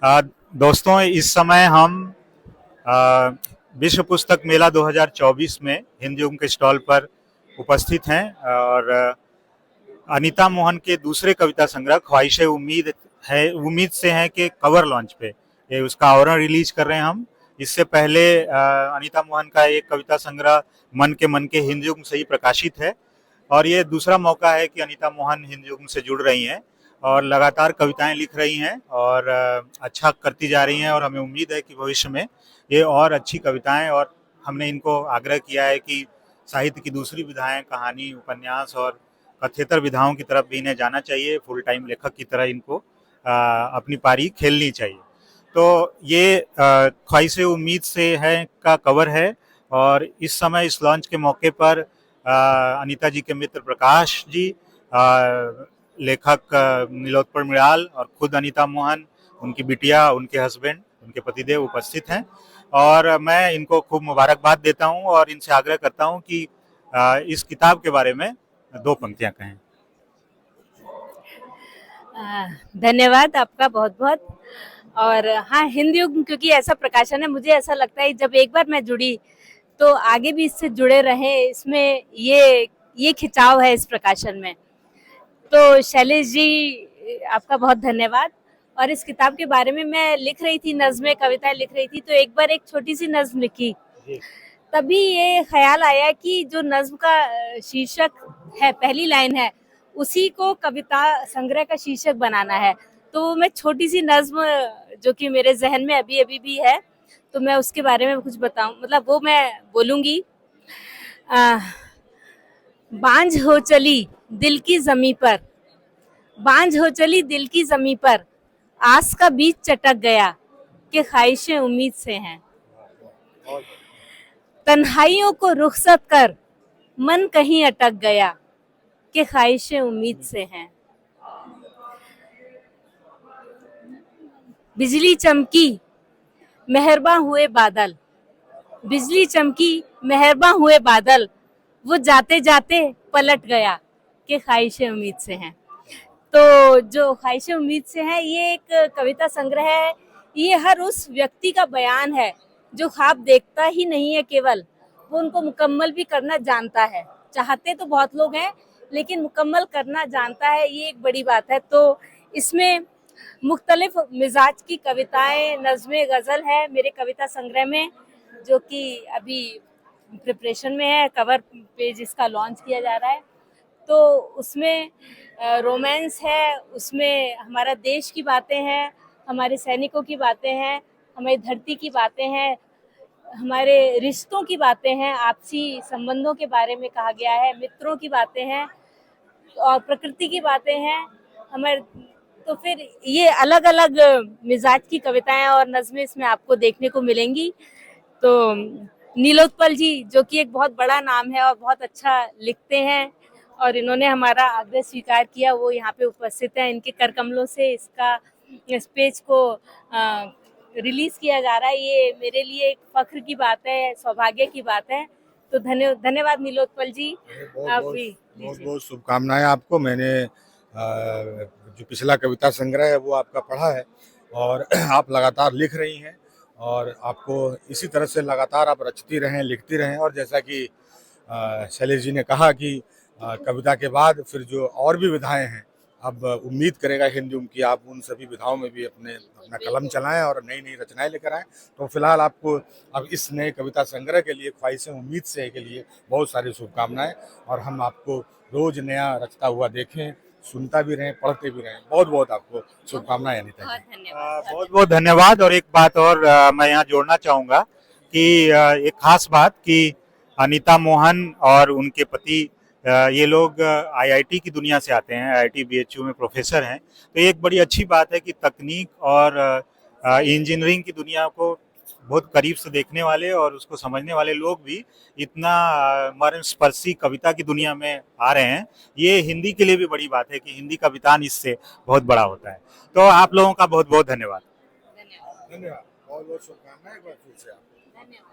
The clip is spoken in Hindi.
अ, दोस्तों, इस समय हम अ, विश्व पुस्तक मेला 2024 में हिंदयुग के स्टॉल पर उपस्थित हैं और अनीता मोहन के दूसरे कविता संग्रह ख्वाहिशे उम्मीद उम्मीद से है कि कवर लॉन्च पे ये उसका आवरण रिलीज कर रहे हैं हम। इससे पहले अनीता मोहन का एक कविता संग्रह मन के हिंदयुग से ही प्रकाशित है और ये दूसरा मौका है कि अनीता मोहन हिंदयुग से जुड़ रही हैं और लगातार कविताएं लिख रही हैं और अच्छा करती जा रही हैं और हमें उम्मीद है कि भविष्य में ये और अच्छी कविताएं, और हमने इनको आग्रह किया है कि साहित्य की दूसरी विधाएं, कहानी, उपन्यास और कथ्येतर विधाओं की तरफ भी इन्हें जाना चाहिए। फुल टाइम लेखक की तरह इनको अपनी पारी खेलनी चाहिए। तो ये ख्वाहिशे उम्मीद से है का कवर है और इस समय इस लॉन्च के मौके पर अनीता जी के मित्र प्रकाश जी, लेखक नीलोत्पल मृणाल और खुद अनीता मोहन, उनकी बिटिया, उनके हस्बैंड, उनके पतिदेव उपस्थित हैं और मैं इनको खूब मुबारकबाद देता हूं और इनसे आग्रह करता हूं कि इस किताब के बारे में दो पंक्तियां कहें। धन्यवाद आपका बहुत बहुत। और हाँ, हिंदी युग क्योंकि ऐसा प्रकाशन है, मुझे ऐसा लगता है जब एक बार मैं जुड़ी तो आगे भी इससे जुड़े रहे। इसमें ये खिंचाव है इस प्रकाशन में। तो शैलेश जी, आपका बहुत धन्यवाद। और इस किताब के बारे में मैं लिख रही थी, नज़्में कविताएं लिख रही थी, तो एक बार एक छोटी सी नज्म लिखी, तभी ये ख्याल आया कि जो नज्म का शीर्षक है, पहली लाइन है, उसी को कविता संग्रह का शीर्षक बनाना है। तो मैं छोटी सी नज्म जो कि मेरे जहन में अभी अभी भी है, तो मैं उसके बारे में कुछ बताऊं, मतलब वो मैं बोलूंगी। बांझ हो चली दिल की जमी पर, बांझ हो चली दिल की जमी पर, आस का बीज चटक गया कि ख्वाहिशें उम्मीद से हैं। तन्हाइयों को रुखसत कर मन कहीं अटक गया कि ख्वाहिशें उम्मीद से हैं। बिजली चमकी मेहरबां हुए बादल, बिजली चमकी मेहरबां हुए बादल, वो जाते जाते पलट गया कि ख्वाहिशें उम्मीद से हैं। तो जो ख्वाहिशें उम्मीद से हैं, ये एक कविता संग्रह है। ये हर उस व्यक्ति का बयान है जो ख्वाब देखता ही नहीं है केवल, वो उनको मुकम्मल भी करना जानता है। चाहते तो बहुत लोग हैं, लेकिन मुकम्मल करना जानता है, ये एक बड़ी बात है। तो इसमें मुख्तलिफ मिजाज की कविताएं, नज़्में, गज़ल है मेरे कविता संग्रह में, जो कि अभी प्रिपरेशन में है। कवर पेज इसका लॉन्च किया जा रहा है। तो उसमें रोमांस है, उसमें हमारा देश की बातें हैं, हमारे सैनिकों की बातें हैं, हमारी धरती की बातें हैं, हमारे रिश्तों की बातें हैं, आपसी संबंधों के बारे में कहा गया है, मित्रों की बातें हैं और प्रकृति की बातें हैं हमारे। तो फिर ये अलग अलग मिजाज की कविताएं और नज़में इसमें आपको देखने को मिलेंगी। तो नीलोत्पल जी, जो कि एक बहुत बड़ा नाम है और बहुत अच्छा लिखते हैं, और इन्होंने हमारा आग्रह स्वीकार किया, वो यहाँ पे उपस्थित हैं। इनके कर कमलों से इस पेज को रिलीज किया जा रहा है। ये मेरे लिए एक फख्र की बात है, सौभाग्य की बात है। तो धन्यवाद नीलोत्पल जी। आप भी बहुत बहुत शुभकामनाएं आपको। मैंने जो पिछला कविता संग्रह है वो आपका पढ़ा है और आप लगातार लिख रही हैं और आपको इसी तरह से लगातार आप रचती रहें, लिखती रहें। और जैसा कि शैलेश जी ने कहा कि कविता के बाद फिर जो और भी विधाएं हैं, अब उम्मीद करेगा हिंदुम की आप उन सभी विधाओं में भी अपना कलम चलाएं और नई नई रचनाएं लेकर आएँ। तो फिलहाल आपको अब इस नए कविता संग्रह के लिए, ख्वाहिशें उम्मीद से के लिए बहुत सारी शुभकामनाएं, और हम आपको रोज नया रचता हुआ देखें, सुनता भी रहें, पढ़ते भी रहें। बहुत बहुत आपको शुभकामनाएं अनीता जी। बहुत बहुत धन्यवाद। और एक बात और मैं यहाँ जोड़ना चाहूँगा कि एक खास बात कि अनीता मोहन और उनके पति, ये लोग आईआईटी की दुनिया से आते हैं, आईआईटी बीएचयू में प्रोफेसर हैं। तो एक बड़ी अच्छी बात है कि तकनीक और इंजीनियरिंग की दुनिया को बहुत करीब से देखने वाले और उसको समझने वाले लोग भी इतना मर्मस्पर्शी कविता की दुनिया में आ रहे हैं। ये हिंदी के लिए भी बड़ी बात है कि हिंदी का वितान इससे बहुत बड़ा होता है। तो आप लोगों का बहुत बहुत धन्यवाद। धन्यवाद। बहुत बहुत शुभकामनाएं एक बार फिर से आपको।